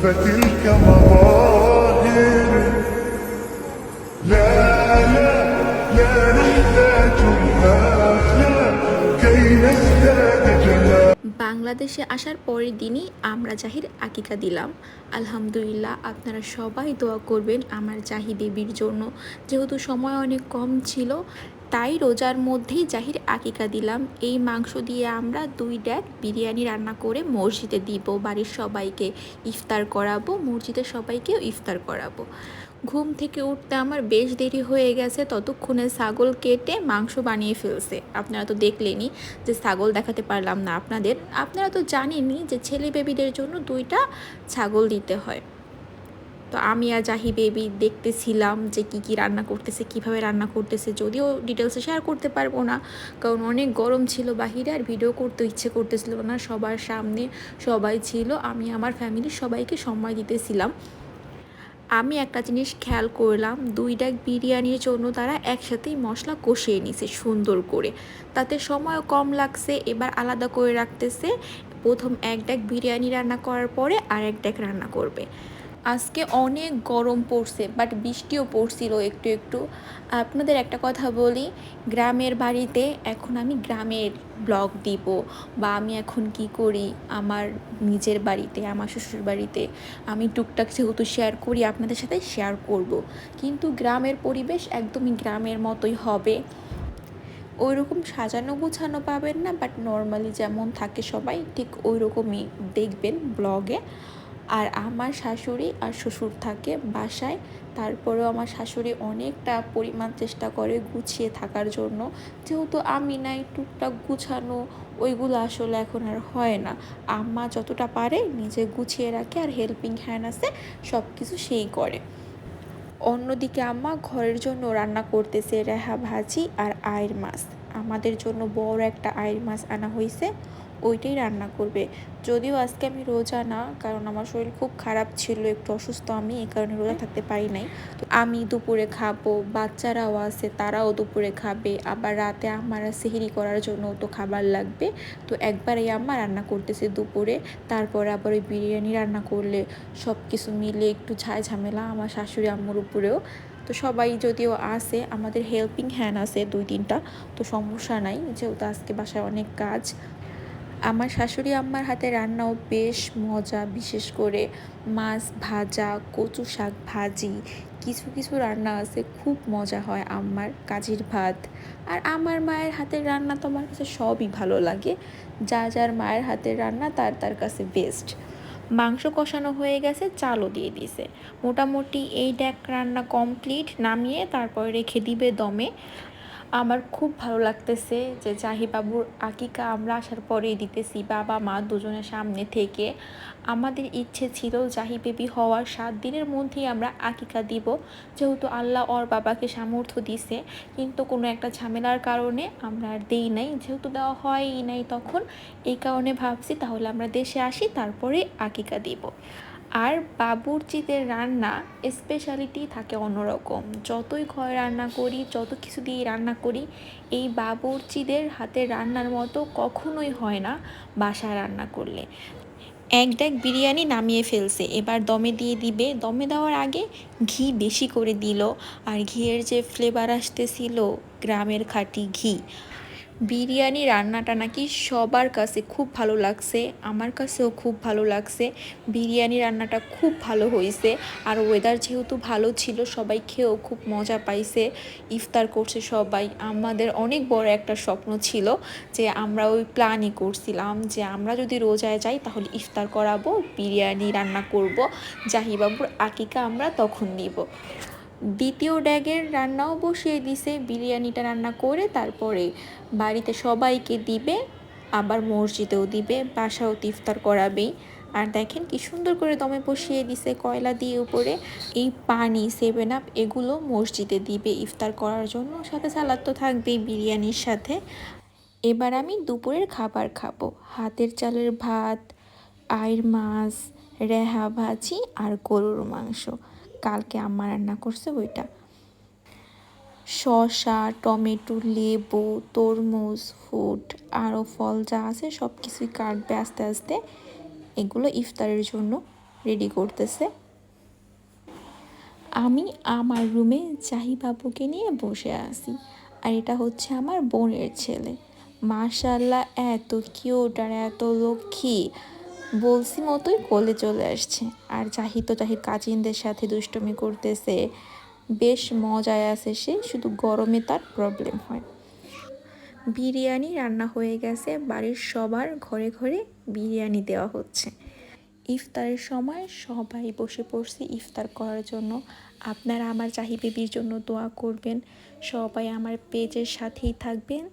فتلك مظاهر لا لا لا نحتاج الآخرة كي نزداد جمال. বাংলাদেশে আসার পরের দিনই আমরা জাহির আকিকা দিলাম। আলহামদুলিল্লাহ, আপনারা সবাই দোয়া করবেন আমার জাহি বেবির জন্য। যেহেতু সময় অনেক কম ছিল, তাই রোজার মধ্যেই জাহির আকিকা দিলাম। এই মাংস দিয়ে আমরা 2 ডেক বিরিয়ানি রান্না করে মসজিদে দিব, বাড়ির সবাইকে ইফতার করাবো, মসজিদের সবাইকেও ইফতার করাবো। ঘুম থেকে উঠতে আমার বেশ দেরি হয়ে গেছে, ততক্ষণে ছাগল কেটে মাংস বানিয়ে ফেলছে। আপনারা তো দেখলেনই যে ছাগল দেখাতে পারলাম না আপনাদের। আপনারা তো জানেনই যে ছেলে বেবিদের জন্য 2টা ছাগল দিতে হয়। তো আমি আর জাহি বেবি দেখতেছিলাম যে কি রান্না করতেছে, কিভাবে রান্না করতেছে। যদিও ডিটেলসে শেয়ার করতে পারবো না, কারণ অনেক গরম ছিল বাহিরে, আর ভিডিও করতে ইচ্ছে করতেছিল না। সবার সামনে সবাই ছিল, আমি আমার ফ্যামিলির সবাইকে সময় দিতেছিলাম। আমি একটা জিনিস খেয়াল করলাম, 2 ডেক বিরিয়ানির জন্য তারা একসাথেই মশলা কষিয়ে নিছে সুন্দর করে, তাতে সময়ও কম লাগছে। এবার আলাদা করে রাখতেছে, প্রথম 1 ডেক বিরিয়ানি রান্না করার পরে আর 1 ডেক রান্না করবে। আজকে অনেক গরম পড়ছে, বাট বৃষ্টিও পড়ছিল একটু একটু। আপনাদের একটা কথা বলি, গ্রামের বাড়িতে এখন আমি গ্রামের ব্লগ দিব, বা আমি এখন কি করি আমার নিজের বাড়িতে, আমার শ্বশুর বাড়িতে আমি টুকটাক যেহেতু শেয়ার করি আপনাদের সাথে শেয়ার করব। কিন্তু গ্রামের পরিবেশ একদমই গ্রামের মতোই হবে, ওই রকম সাজানো গোছানো পাবেন না, বাট নর্মালি যেমন থাকে সবাই ঠিক ওই রকমই দেখবেন ব্লগে। আর আমার শাশুড়ি আর শ্বশুর থাকে বাসায়, তারপরেও আমার শাশুড়ি অনেকটা পরিমাণ চেষ্টা করে গুছিয়ে থাকার জন্য। যেহেতু আমি নাই, টুকটাক গুছানো ওইগুলো আসলে এখন আর হয় না। আম্মা যতটা পারে নিজে গুছিয়ে রাখে, আর হেল্পিং হ্যান্ড আছে, সব কিছু সেই করে। অন্যদিকে আম্মা ঘরের জন্য রান্না করতেছে রেহা ভাজি আর আইর মাছ। আমাদের জন্য বড় একটা আইর মাছ আনা হয়েছে, ওইটাই রান্না করবে। যদিও আজকে আমি রোজা না, কারণ আমার শরীর খুব খারাপ ছিল, একটু অসুস্থ আমি, এই কারণে রোজা থাকতে পারি নাই। তো আমি দুপুরে খাবো, বাচ্চারাও আছে তারাও দুপুরে খাবে, আবার রাতে আমার সেহরি করার জন্য তো খাবার লাগবে। তো একবারেই আম্মা রান্না করতেছে দুপুরে, তারপরে আবার ওই বিরিয়ানি রান্না করলে সব কিছু মিলে একটু ঝামেলা আমার শাশুড়ি আম্মুর উপরেও। তো সবাই যদিও আসে, আমাদের হেল্পিং হ্যান্ড আছে 2-3টা, তো সমস্যা নাই, যেহেতু আজকে বাসায় অনেক কাজ। আমার শাশুড়ি আম্মার হাতে রান্নাও বেশ মজা, বিশেষ করে মাছ ভাজা, কচু শাক ভাজি, কিছু কিছু রান্না আছে খুব মজা হয় আম্মার, কাজির ভাত। আর আমার মায়ের হাতের রান্না তো আমার কাছে সবই ভালো লাগে, যার মায়ের হাতের রান্না তার তার কাছে বেস্ট। মাংস কষানো হয়ে গেছে, চালও দিয়ে দিছে। মোটামুটি এই ডেক রান্না কমপ্লিট, নামিয়ে তারপর রেখে দিবে দমে। আমার খুব ভালো লাগতেছে যে জাহি বাবুর আকিকা আমরা আসার পরেই দিতেছি, বাবা মা দুজনের সামনে থেকে। আমাদের ইচ্ছে ছিল জাহি বেবি হওয়ার 7 দিনের মধ্যেই আমরা আকিকা দিব, যেহেতু আল্লাহ ওর বাবাকে সামর্থ্য দিছে। কিন্তু কোনো একটা ঝামেলার কারণে আমরা আর দেই নাই, যেহেতু দেওয়া হয়ই নাই তখন, এই কারণে ভাবছি তাহলে আমরা দেশে আসি তারপরে আকিকা দিব। আর বাবুর্চিদের রান্না স্পেশালিটি থাকে অন্যরকম। যতই ঘরে রান্না করি, যত কিছু দিয়ে রান্না করি, এই বাবুর্চিদের হাতের রান্নার মতো কখনোই হয় না বাসায় রান্না করলে। 1 ডেক বিরিয়ানি নামিয়ে ফেলছে, এবার দমে দিয়ে দিবে। দমে দেওয়ার আগে ঘি বেশি করে দিল, আর ঘিয়ের যে ফ্লেভার আসতেছিল, গ্রামের খাঁটি ঘি। বিরিয়ানি রান্নাটা নাকি সবার কাছে খুব ভালো লাগছে, আমার কাছেও খুব ভালো লাগছে। বিরিয়ানি রান্নাটা খুব ভালো হয়েছে, আর ওয়েদার যেহেতু ভালো ছিল সবাই খেয়েও খুব মজা পাইছে, ইফতার করছে সবাই। আমাদের অনেক বড় একটা স্বপ্ন ছিল যে আমরা ওই প্ল্যানই করছিলাম যে আমরা যদি রোজায় যাই তাহলে ইফতার করাবো, বিরিয়ানি রান্না করব, জাহিবাবুর আকিকা আমরা তখন নিব। দ্বিতীয় ড্যাগের রান্নাও বসিয়ে দিছে, বিরিয়ানিটা রান্না করে তারপরে বাড়িতে সবাইকে দিবে, আবার মসজিদেও দিবে, বাসাও ইফতার করাবেই। আর দেখেন কি সুন্দর করে দমে বসিয়ে দিছে কয়লা দিয়ে উপরে। এই পানি 7 আপ এগুলো মসজিদে দিবে ইফতার করার জন্য, সাথে সালাদ তো থাকবেই বিরিয়ানির সাথে। এবার আমি দুপুরের খাবার খাবো, হাতের চালের ভাত, আইর মাছ, রেহা ভাজি আর গরুর মাংস। কালকে আম্মা রান্না করছে ওইটা। শসা, টমেটো, লেবু, তরমুজ, ফ্রুট, আরও ফল যা আছে সব কিছুই কাটবে আস্তে আস্তে, এগুলো ইফতারের জন্য। রেডি করতেছে। আমি আমার রুমে জাহি বাবুকে নিয়ে বসে আছি, আর এটা হচ্ছে আমার বোনের ছেলে। মাশাআল্লাহ এত কিউট আর এত লক্ষ্মী, বলছি মতোই কোলে চলে আসছে। আর জাহির কাজিনদের সাথে দুষ্টুমি করতেছে, বেশ মজায় আছে সে, শুধু গরমে তার প্রবলেম হয়। বিরিয়ানি রান্না হয়ে গেছে, বাড়ির সবার ঘরে ঘরে বিরিয়ানি দেওয়া হচ্ছে। ইফতারের সময় সবাই বসে পড়ছে ইফতার করার জন্য। আপনারা আমার জাহি বেবির জন্য দোয়া করবেন, সবাই আমার পেজের সাথেই থাকবেন।